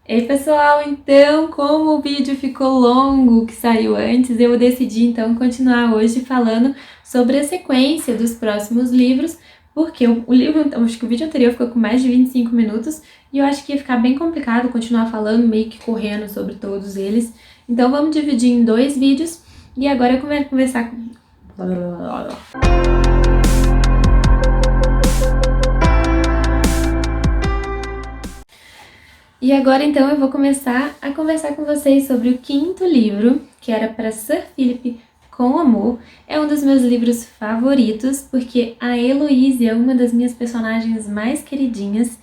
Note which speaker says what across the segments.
Speaker 1: Ei pessoal, então como o vídeo ficou longo que saiu antes, eu decidi então continuar hoje falando sobre a sequência dos próximos livros, porque o livro, acho que o vídeo anterior ficou com mais de 25 minutos e eu acho que ia ficar bem complicado continuar falando, meio que correndo sobre todos eles. Então vamos dividir em dois vídeos e agora eu vou conversar com... E agora então eu vou começar a conversar com vocês sobre o quinto livro, que era para Sir Philip com Amor. É um dos meus livros favoritos, porque a Heloise é uma das minhas personagens mais queridinhas.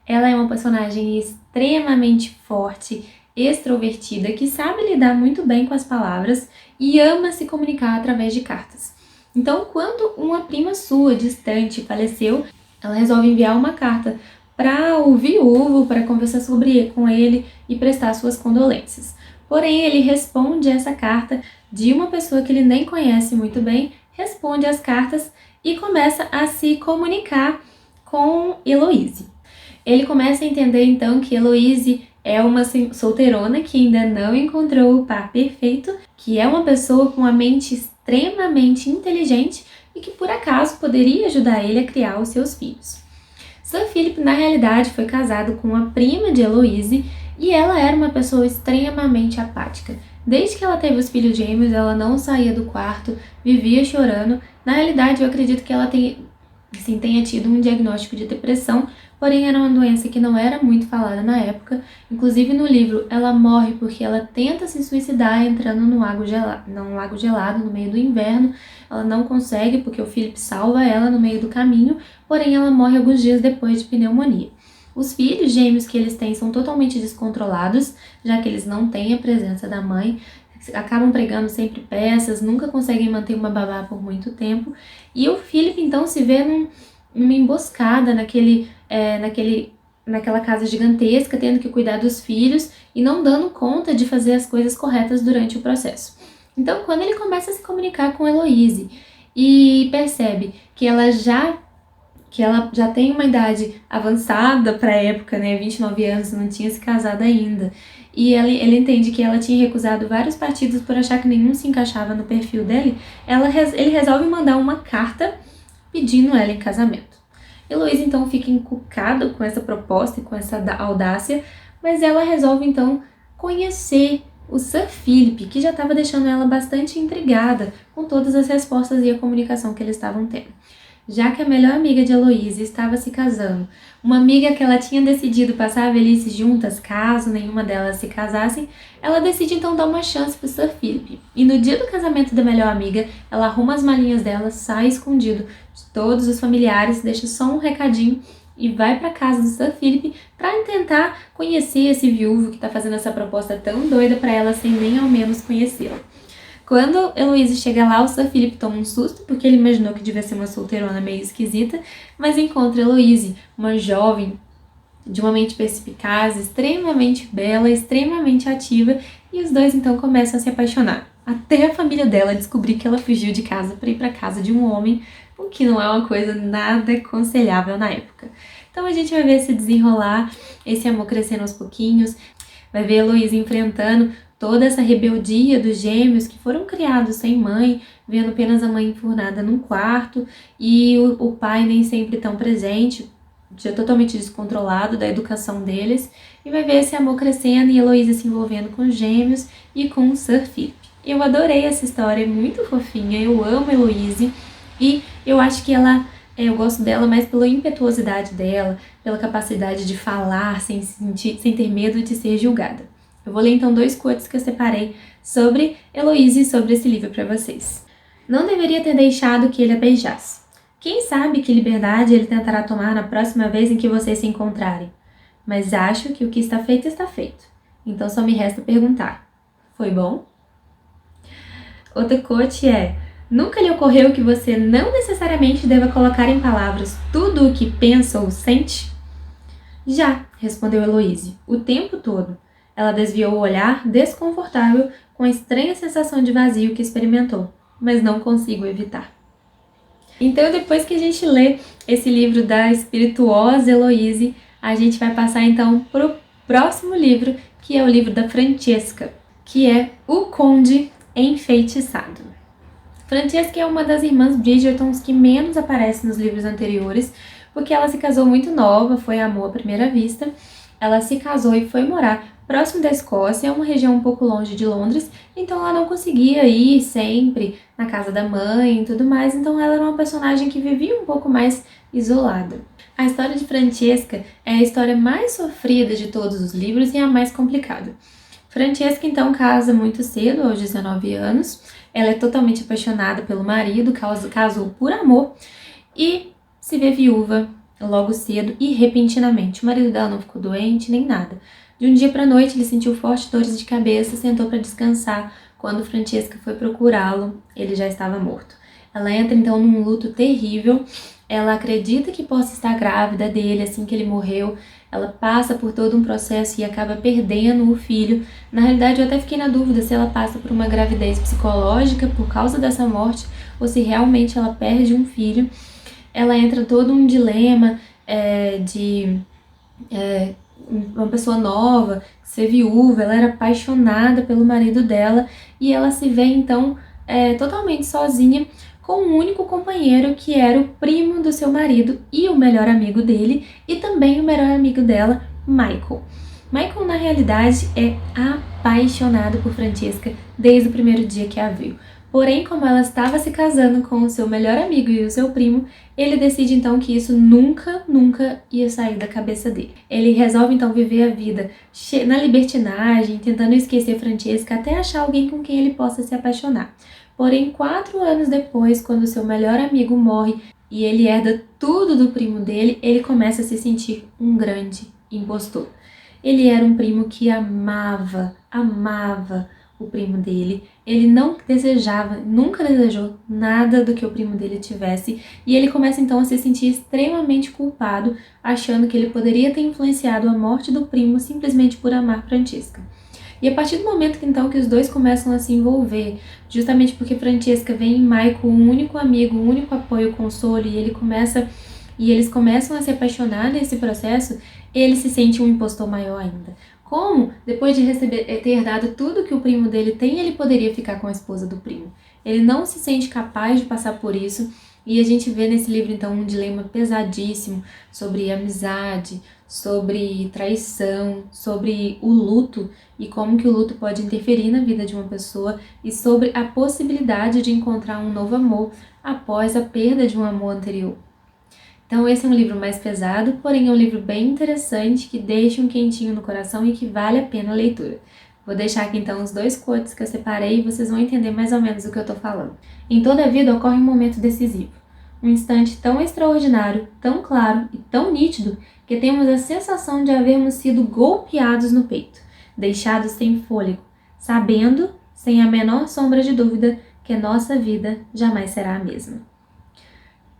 Speaker 1: Ela é uma personagem extremamente forte, extrovertida, que sabe lidar muito bem com as palavras e ama se comunicar através de cartas. Então, quando uma prima sua distante faleceu, ela resolve enviar uma carta para o viúvo, para conversar com ele e prestar suas condolências. Porém, ele responde essa carta de uma pessoa que ele nem conhece muito bem, responde as cartas e começa a se comunicar com Heloise. Ele começa a entender então que Heloise é uma solteirona que ainda não encontrou o par perfeito, que é uma pessoa com uma mente extremamente inteligente e que por acaso poderia ajudar ele a criar os seus filhos. Sir Philip, na realidade, foi casado com uma prima de Heloise e ela era uma pessoa extremamente apática. Desde que ela teve os filhos gêmeos, ela não saía do quarto, vivia chorando. Na realidade, eu acredito que ela tenha tido um diagnóstico de depressão, porém era uma doença que não era muito falada na época. Inclusive no livro, ela morre porque ela tenta se suicidar entrando num lago gelado no meio do inverno. Ela não consegue porque o Philip salva ela no meio do caminho, porém ela morre alguns dias depois de pneumonia. Os filhos gêmeos que eles têm são totalmente descontrolados, já que eles não têm a presença da mãe, acabam pregando sempre peças, nunca conseguem manter uma babá por muito tempo. E o Philip então se vê numa emboscada naquela casa gigantesca, tendo que cuidar dos filhos e não dando conta de fazer as coisas corretas durante o processo. Então, quando ele começa a se comunicar com Heloise e percebe que ela já tem uma idade avançada para a época, né, 29 anos, não tinha se casado ainda, e ele entende que ela tinha recusado vários partidos por achar que nenhum se encaixava no perfil dele, ele resolve mandar uma carta pedindo ela em casamento. Heloise então fica encucada com essa proposta e com essa audácia, mas ela resolve então conhecer o Sir Philip, que já estava deixando ela bastante intrigada com todas as respostas e a comunicação que eles estavam tendo. Já que a melhor amiga de Heloise estava se casando, uma amiga que ela tinha decidido passar a velhice juntas, caso nenhuma delas se casassem, ela decide então dar uma chance para o Sir Philip. E no dia do casamento da melhor amiga, ela arruma as malinhas dela, sai escondido de todos os familiares, deixa só um recadinho e vai para casa do Sir Philip para tentar conhecer esse viúvo que está fazendo essa proposta tão doida para ela sem nem ao menos conhecê-la. Quando Heloise chega lá, o Sir Philip toma um susto, porque ele imaginou que devia ser uma solteirona meio esquisita, mas encontra Heloise, uma jovem de uma mente perspicaz, extremamente bela, extremamente ativa, e os dois então começam a se apaixonar. Até a família dela descobrir que ela fugiu de casa para ir para casa de um homem, o que não é uma coisa nada aconselhável na época. Então a gente vai ver se desenrolar, esse amor crescendo aos pouquinhos, vai ver Heloise enfrentando toda essa rebeldia dos gêmeos que foram criados sem mãe, vendo apenas a mãe enfurnada num quarto e o pai nem sempre tão presente, já totalmente descontrolado da educação deles, e vai ver esse amor crescendo e Heloise se envolvendo com os gêmeos e com o Sir Philip. Eu adorei essa história, é muito fofinha, eu amo Heloise e eu acho que eu gosto dela mais pela impetuosidade dela, pela capacidade de falar sem ter medo de ser julgada. Eu vou ler então 2 quotes que eu separei sobre Heloise e sobre esse livro para vocês. Não deveria ter deixado que ele a beijasse. Quem sabe que liberdade ele tentará tomar na próxima vez em que vocês se encontrarem. Mas acho que o que está feito, então só me resta perguntar. Foi bom? Outra quote é: nunca lhe ocorreu que você não necessariamente deva colocar em palavras tudo o que pensa ou sente? Já, respondeu Heloise, o tempo todo. Ela desviou o olhar, desconfortável, com a estranha sensação de vazio que experimentou, mas não consigo evitar. Então, depois que a gente lê esse livro da espirituosa Heloise, a gente vai passar então pro próximo livro, que é o livro da Francesca, que é O Conde Enfeitiçado. Francesca é uma das irmãs Bridgertons que menos aparece nos livros anteriores, porque ela se casou muito nova, foi amor à primeira vista. Ela se casou e foi morar próximo da Escócia, é uma região um pouco longe de Londres, então ela não conseguia ir sempre na casa da mãe e tudo mais, então ela era uma personagem que vivia um pouco mais isolada. A história de Francesca é a história mais sofrida de todos os livros e a mais complicada. Francesca então casa muito cedo, aos 19 anos, ela é totalmente apaixonada pelo marido, casou por amor e se vê viúva logo cedo e repentinamente. O marido dela não ficou doente nem nada. De um dia para a noite ele sentiu fortes dores de cabeça, sentou para descansar. Quando Francesca foi procurá-lo, ele já estava morto. Ela entra então num luto terrível. Ela acredita que possa estar grávida dele assim que ele morreu. Ela passa por todo um processo e acaba perdendo o filho. Na realidade, eu até fiquei na dúvida se ela passa por uma gravidez psicológica por causa dessa morte ou se realmente ela perde um filho. Ela entra todo um dilema de uma pessoa nova, ser viúva. Ela era apaixonada pelo marido dela e ela se vê então totalmente sozinha, com um único companheiro que era o primo do seu marido e o melhor amigo dele, e também o melhor amigo dela, Michael. Michael, na realidade, é apaixonado por Francesca desde o primeiro dia que a viu. Porém, como ela estava se casando com o seu melhor amigo e o seu primo, ele decide então que isso nunca ia sair da cabeça dele. Ele resolve então viver a vida na libertinagem, tentando esquecer Francesca até achar alguém com quem ele possa se apaixonar. Porém, 4 anos depois, quando seu melhor amigo morre e ele herda tudo do primo dele, ele começa a se sentir um grande impostor. Ele era um primo que amava o primo dele. Ele não desejava, nunca desejou nada do que o primo dele tivesse. E ele começa então a se sentir extremamente culpado, achando que ele poderia ter influenciado a morte do primo simplesmente por amar Francesca. E a partir do momento então que os dois começam a se envolver, justamente porque Francesca vê em Michael um único amigo, um único apoio, consolo, e eles começam a se apaixonar nesse processo, ele se sente um impostor maior ainda. Como, depois de ter herdado tudo que o primo dele tem, ele poderia ficar com a esposa do primo? Ele não se sente capaz de passar por isso, e a gente vê nesse livro então um dilema pesadíssimo sobre amizade, sobre traição, sobre o luto e como que o luto pode interferir na vida de uma pessoa, e sobre a possibilidade de encontrar um novo amor após a perda de um amor anterior. Então esse é um livro mais pesado, porém é um livro bem interessante, que deixa um quentinho no coração e que vale a pena a leitura. Vou deixar aqui então os 2 quotes que eu separei e vocês vão entender mais ou menos o que eu estou falando. Em toda a vida ocorre um momento decisivo. Um instante tão extraordinário, tão claro e tão nítido que temos a sensação de havermos sido golpeados no peito, deixados sem fôlego, sabendo, sem a menor sombra de dúvida, que a nossa vida jamais será a mesma.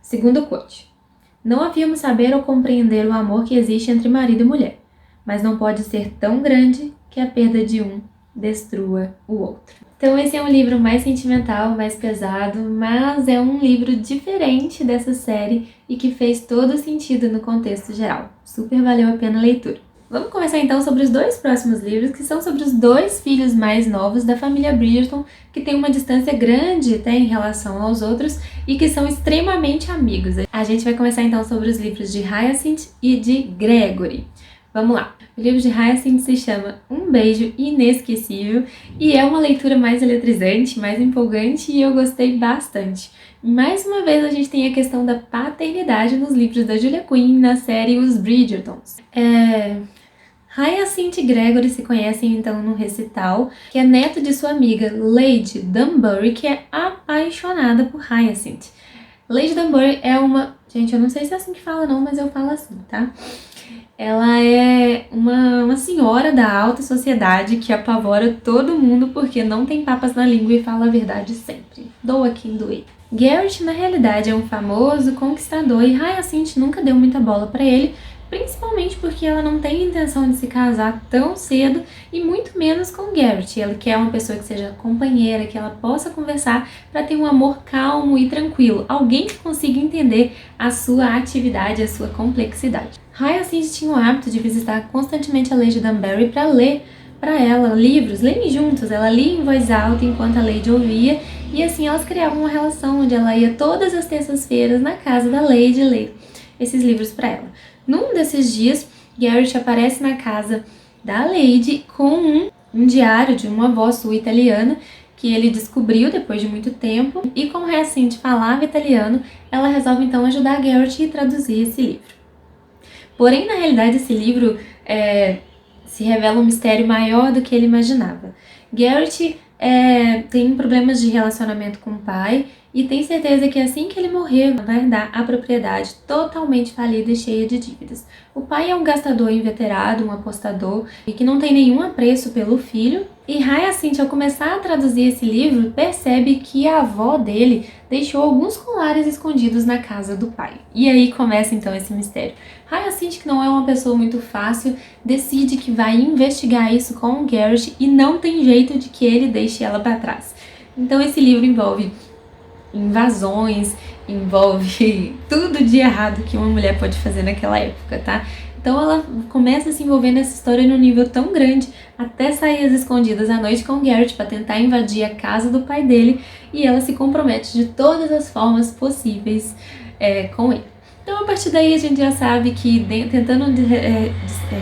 Speaker 1: Segundo quote. Não havíamos saber ou compreender o amor que existe entre marido e mulher, mas não pode ser tão grande que a perda de um destrua o outro. Então esse é um livro mais sentimental, mais pesado, mas é um livro diferente dessa série e que fez todo sentido no contexto geral. Super valeu a pena a leitura. Vamos começar então sobre os 2 próximos livros, que são sobre os 2 filhos mais novos da família Bridgerton, que tem uma distância grande até em relação aos outros e que são extremamente amigos. A gente vai começar então sobre os livros de Hyacinth e de Gregory. Vamos lá! O livro de Hyacinth se chama Um Beijo Inesquecível e é uma leitura mais eletrizante, mais empolgante, e eu gostei bastante. Mais uma vez a gente tem a questão da paternidade nos livros da Julia Quinn na série Os Bridgertons. Hyacinth e Gregory se conhecem então no recital, que é neto de sua amiga Lady Dunbury, que é apaixonada por Hyacinth. Lady Dunbury é uma... Gente, eu não sei se é assim que fala não, mas eu falo assim, tá? Ela é uma senhora da alta sociedade que apavora todo mundo porque não tem papas na língua e fala a verdade sempre. Doa quem doer. Garrett, na realidade, é um famoso conquistador e Hyacinth nunca deu muita bola pra ele, principalmente porque ela não tem intenção de se casar tão cedo e muito menos com Garrett. Ela quer uma pessoa que seja companheira, que ela possa conversar para ter um amor calmo e tranquilo, alguém que consiga entender a sua atividade, a sua complexidade. Hyacinth tinha o hábito de visitar constantemente a Lady Danbury para ler para ela livros, lerem juntos. Ela lia em voz alta enquanto a Lady ouvia, e assim elas criavam uma relação onde ela ia todas as terças-feiras na casa da Lady ler esses livros para ela. Num desses dias, Garrett aparece na casa da Lady com um diário de uma avó sua italiana que ele descobriu depois de muito tempo, e como Hyacinth falava italiano, ela resolve então ajudar Garrett a traduzir esse livro. Porém, na realidade, esse livro se revela um mistério maior do que ele imaginava. Garrett tem problemas de relacionamento com o pai e tem certeza que assim que ele morrer vai herdar a propriedade totalmente falida e cheia de dívidas. O pai é um gastador inveterado, um apostador e que não tem nenhum apreço pelo filho. E Hyacinth, ao começar a traduzir esse livro, percebe que a avó dele deixou alguns colares escondidos na casa do pai. E aí começa então esse mistério. Hyacinth, que não é uma pessoa muito fácil, decide que vai investigar isso com o Garrett e não tem jeito de que ele deixe ela para trás. Então esse livro envolve invasões, envolve tudo de errado que uma mulher pode fazer naquela época, tá? Então ela começa a se envolver nessa história num nível tão grande, até sair às escondidas à noite com o Garrett para tentar invadir a casa do pai dele, e ela se compromete de todas as formas possíveis com ele. Então a partir daí a gente já sabe que tentando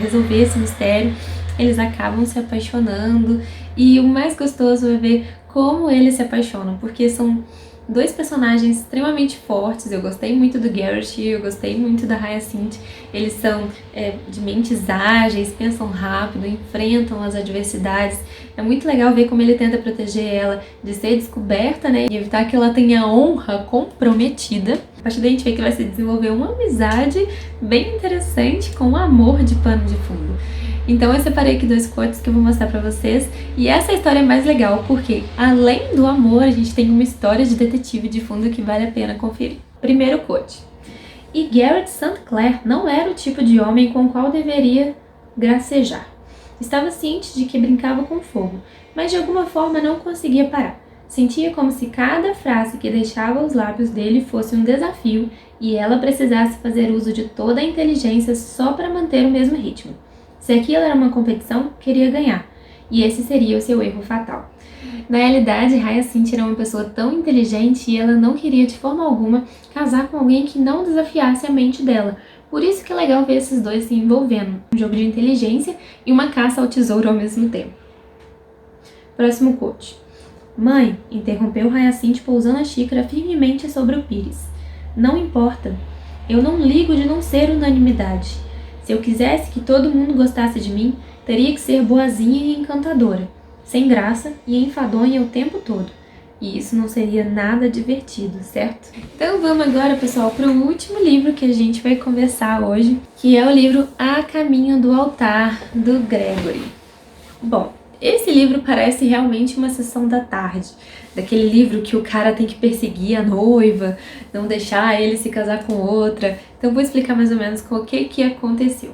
Speaker 1: resolver esse mistério, eles acabam se apaixonando, e o mais gostoso é ver como eles se apaixonam, porque são dois personagens extremamente fortes. Eu gostei muito do Garrett, eu gostei muito da Hyacinth. Eles são de mentes ágeis, pensam rápido, enfrentam as adversidades. É muito legal ver como ele tenta proteger ela de ser descoberta, né, e evitar que ela tenha honra comprometida. A partir daí a gente vê que vai se desenvolver uma amizade bem interessante com um amor de pano de fundo. Então eu separei aqui 2 quotes que eu vou mostrar pra vocês, e essa história é mais legal porque, além do amor, a gente tem uma história de detetive de fundo que vale a pena conferir. Primeiro quote: e Garrett St. Clair não era o tipo de homem com o qual deveria gracejar. Estava ciente de que brincava com fogo, mas de alguma forma não conseguia parar. Sentia como se cada frase que deixava os lábios dele fosse um desafio e ela precisasse fazer uso de toda a inteligência só para manter o mesmo ritmo. Se aquilo era uma competição, queria ganhar, e esse seria o seu erro fatal. Na realidade, Hyacinth era uma pessoa tão inteligente e ela não queria de forma alguma casar com alguém que não desafiasse a mente dela. Por isso que é legal ver esses dois se envolvendo, um jogo de inteligência e uma caça ao tesouro ao mesmo tempo. Próximo quote. Mãe, interrompeu Hyacinth pousando a xícara firmemente sobre o pires. Não importa. Eu não ligo de não ser unanimidade. Se eu quisesse que todo mundo gostasse de mim, teria que ser boazinha e encantadora, sem graça e enfadonha o tempo todo. E isso não seria nada divertido, certo? Então vamos agora, pessoal, para o último livro que a gente vai conversar hoje, que é o livro A Caminho do Altar, do Gregory. Bom, esse livro parece realmente uma sessão da tarde, daquele livro que o cara tem que perseguir a noiva, não deixar ele se casar com outra. Então vou explicar mais ou menos o que aconteceu.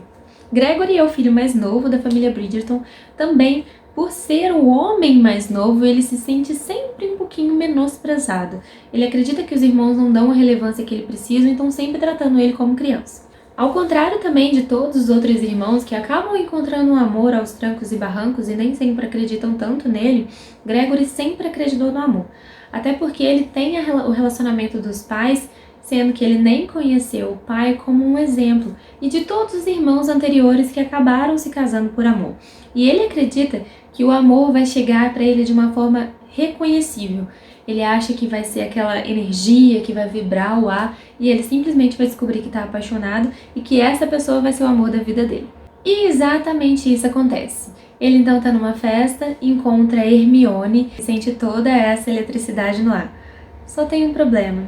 Speaker 1: Gregory é o filho mais novo da família Bridgerton. Também, por ser o homem mais novo, ele se sente sempre um pouquinho menosprezado. Ele acredita que os irmãos não dão a relevância que ele precisa, então sempre tratando ele como criança. Ao contrário também de todos os outros irmãos que acabam encontrando um amor aos trancos e barrancos e nem sempre acreditam tanto nele, Gregory sempre acreditou no amor. Até porque ele tem o relacionamento dos pais, sendo que ele nem conheceu o pai, como um exemplo, e de todos os irmãos anteriores que acabaram se casando por amor. E ele acredita que o amor vai chegar para ele de uma forma reconhecível. Ele acha que vai ser aquela energia que vai vibrar o ar, e ele simplesmente vai descobrir que está apaixonado e que essa pessoa vai ser o amor da vida dele. E exatamente isso acontece. Ele então está numa festa, encontra Hermione e sente toda essa eletricidade no ar. Só tem um problema.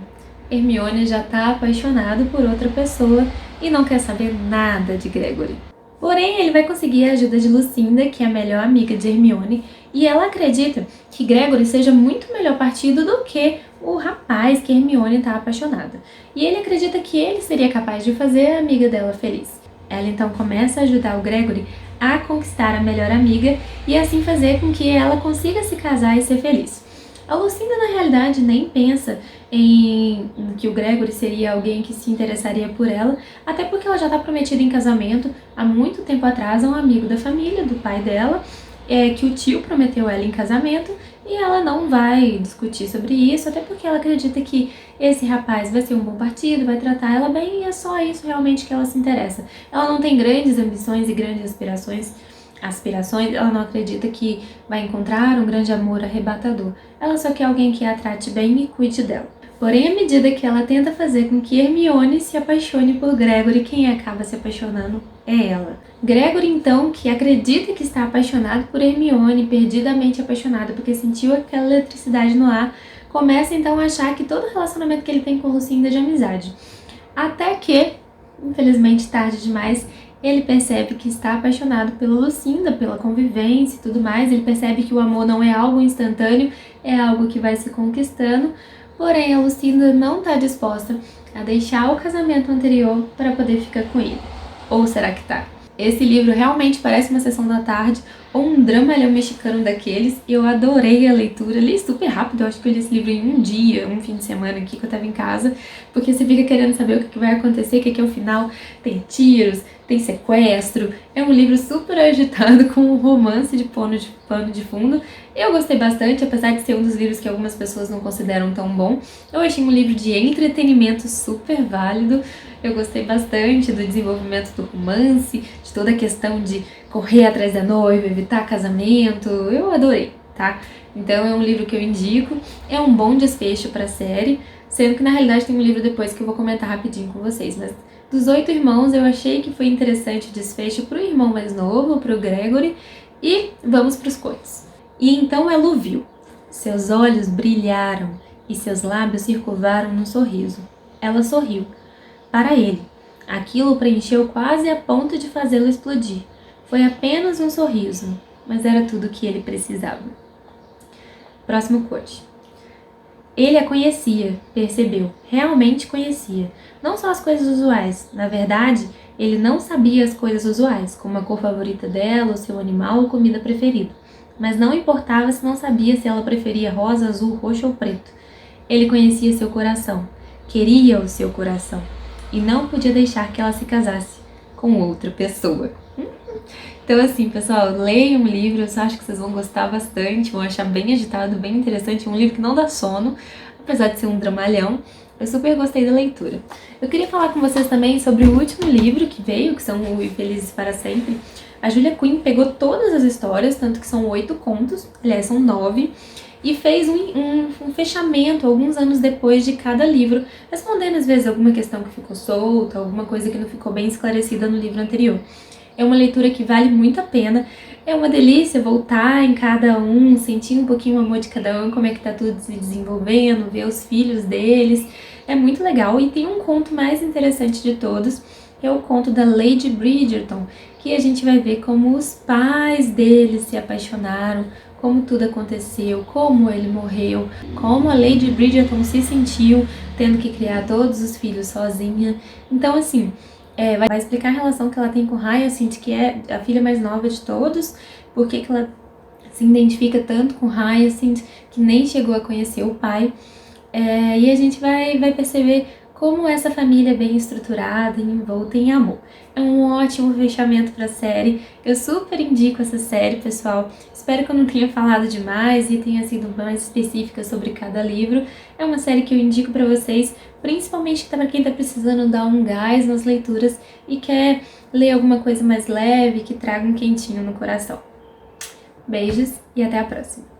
Speaker 1: Hermione já está apaixonado por outra pessoa e não quer saber nada de Gregory. Porém, ele vai conseguir a ajuda de Lucinda, que é a melhor amiga de Hermione, e ela acredita que Gregory seja muito melhor partido do que o rapaz que Hermione está apaixonada. E ele acredita que ele seria capaz de fazer a amiga dela feliz. Ela então começa a ajudar o Gregory a conquistar a melhor amiga e assim fazer com que ela consiga se casar e ser feliz. A Lucinda, na realidade, nem pensa em que o Gregory seria alguém que se interessaria por ela, até porque ela já está prometida em casamento há muito tempo atrás a um amigo da família, do pai dela, que o tio prometeu ela em casamento, e ela não vai discutir sobre isso, até porque ela acredita que esse rapaz vai ser um bom partido, vai tratar ela bem, e é só isso realmente que ela se interessa. Ela não tem grandes ambições e grandes aspirações, ela não acredita que vai encontrar um grande amor arrebatador. Ela só quer alguém que a trate bem e cuide dela. Porém, à medida que ela tenta fazer com que Hermione se apaixone por Gregory, quem acaba se apaixonando é ela. Gregory, então, que acredita que está apaixonado por Hermione, perdidamente apaixonado porque sentiu aquela eletricidade no ar, começa então a achar que todo relacionamento que ele tem com Lucinda é de amizade. Até que, infelizmente tarde demais, ele percebe que está apaixonado pela Lucinda, pela convivência e tudo mais. Ele percebe que o amor não é algo instantâneo, é algo que vai se conquistando. Porém, a Lucinda não está disposta a deixar o casamento anterior para poder ficar com ele. Ou será que tá? Esse livro realmente parece uma sessão da tarde ou um dramalhão mexicano daqueles. Eu adorei a leitura, li super rápido, eu acho que eu li esse livro em um dia, um fim de semana aqui que eu tava em casa, porque você fica querendo saber o que vai acontecer, o que é o final, tem tiros, tem sequestro, é um livro super agitado com um romance de pano de fundo. Eu gostei bastante, apesar de ser um dos livros que algumas pessoas não consideram tão bom. Eu achei um livro de entretenimento super válido. Eu gostei bastante do desenvolvimento do romance, de toda a questão de correr atrás da noiva, evitar casamento. Eu adorei, tá? Então é um livro que eu indico. É um bom desfecho para a série, sendo que na realidade tem um livro depois que eu vou comentar rapidinho com vocês, mas dos 8 irmãos, eu achei que foi interessante o desfecho pro irmão mais novo, pro Gregory, e vamos pros contos. E então ela o viu. Seus olhos brilharam e seus lábios se curvaram num sorriso. Ela sorriu. Para ele, aquilo o preencheu quase a ponto de fazê-lo explodir. Foi apenas um sorriso, mas era tudo o que ele precisava. Próximo quote. Ele a conhecia, percebeu, realmente conhecia. Não só as coisas usuais, na verdade, ele não sabia as coisas usuais, como a cor favorita dela, o seu animal ou comida preferida. Mas não importava se não sabia se ela preferia rosa, azul, roxo ou preto. Ele conhecia seu coração, queria o seu coração, e não podia deixar que ela se casasse com outra pessoa. Então assim, pessoal, leiam um livro, eu só acho que vocês vão gostar bastante, vão achar bem agitado, bem interessante, um livro que não dá sono, apesar de ser um dramalhão. Eu super gostei da leitura. Eu queria falar com vocês também sobre o último livro que veio, que são o Felizes para Sempre. A Julia Quinn pegou todas as histórias, tanto que são 8 contos, aliás, são 9, e fez um fechamento alguns anos depois de cada livro, respondendo às vezes alguma questão que ficou solta, alguma coisa que não ficou bem esclarecida no livro anterior. É uma leitura que vale muito a pena, é uma delícia voltar em cada um, sentir um pouquinho o amor de cada um, como é que tá tudo se desenvolvendo, ver os filhos deles, é muito legal. E tem um conto mais interessante de todos, que é o conto da Lady Bridgerton, que a gente vai ver como os pais deles se apaixonaram, como tudo aconteceu, como ele morreu, como a Lady Bridgerton se sentiu tendo que criar todos os filhos sozinha. Então assim, vai explicar a relação que ela tem com Hyacinth, que é a filha mais nova de todos, por que ela se identifica tanto com Hyacinth, que nem chegou a conhecer o pai. E a gente vai perceber como essa família é bem estruturada e envolta em amor. É um ótimo fechamento para a série, eu super indico essa série, pessoal. Espero que eu não tenha falado demais e tenha sido mais específica sobre cada livro. É uma série que eu indico para vocês, principalmente para quem está precisando dar um gás nas leituras e quer ler alguma coisa mais leve, que traga um quentinho no coração. Beijos e até a próxima!